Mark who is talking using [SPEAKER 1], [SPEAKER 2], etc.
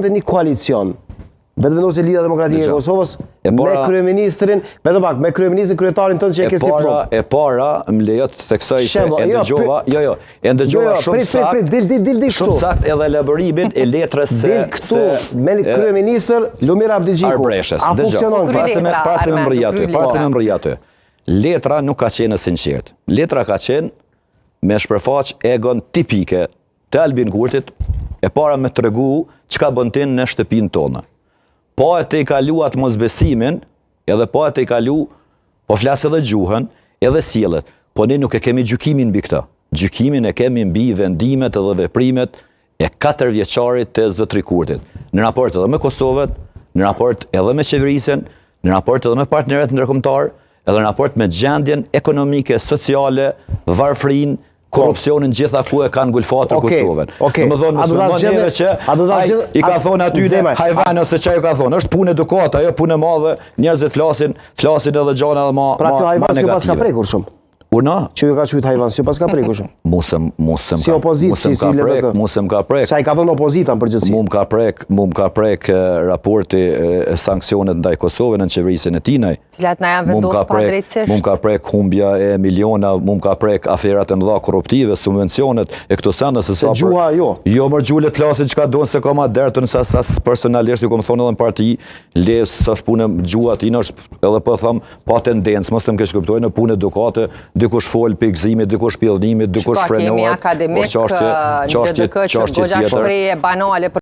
[SPEAKER 1] një koalicion, vetëvendosje Lidhja Demokratike e Kosovës, me kryeministrin, vetëm pak, me kryeministrin kryetarin tënd që e ke si plot.
[SPEAKER 2] E para, më lejo të theksoj se e ndëgjova, e ndëgjova shumë sakt edhe elaborimimin e letrës se
[SPEAKER 1] Del këtu me kryeministër Lumir Abdigjiku. A funksionon këtë?
[SPEAKER 2] Pasi më mbrëja aty. Letra nuk ka qenë sinqert. Letra ka qenë me shpërfaq egon tipike të Albin Kurtit, e para me të regu qka bëntin në shtëpin tonë. Po e të i kalu atë mosbesimin, edhe po e të i kalu, po flasë edhe gjuhën, edhe sielet, po ne nuk e kemi gjykimin mbi këta. Gjykimin e kemi mbi vendimet edhe veprimet e 4 vjeçarit të Zotri Kurtit. Në raport edhe me Kosovët, në raport edhe me qeverisen, në raport edhe me partneret ndërkombëtar, edhe në raport me gjendjen ekonomike, sociale, varfrin, korupcionin gjitha ku e kanë ngulfatër Kosovën. Në më thonë, mësë më neve që i ka thonë atyre hajvanë ose që ju ka thonë, është punë edukata, jo punë e madhe, njerëzit flasin edhe gjana edhe ma negative.
[SPEAKER 1] Pra kjo hajvanë si pas ka prekur shumë?
[SPEAKER 2] Una?
[SPEAKER 1] Që ju ka qujtë hajvanë si pas ka prekur shumë?
[SPEAKER 2] Si
[SPEAKER 1] opozit, si LDK?
[SPEAKER 2] Musëm ka prek.
[SPEAKER 1] Sa i ka thonë opozita në përgjithësi?
[SPEAKER 2] Mu më ka prek raporti sankcionet ndaj Kosovën në qeverisin e tinaj.
[SPEAKER 3] Cilat na janë vendosë pa drejtësisht?
[SPEAKER 2] Mu më ka prek humbja e miliona, mu më ka prek aferat e mëdha korruptive, subvencionet e këto sende.
[SPEAKER 1] Se gjuha jo?
[SPEAKER 2] Jo, mërë gjullet klasin që ka donë se ka ma dertën, sa personalisht, ju kom thonë edhe në parti, le sa shpune gjuha tina, edhe po thëmë, pa tendencë, mos të më keshkëptojnë në punë edukate, dikush folë për gëzimit, dikush për jellënimit, dikush frenohet.
[SPEAKER 3] Kemi akademik, LDK që goxha shprej e banale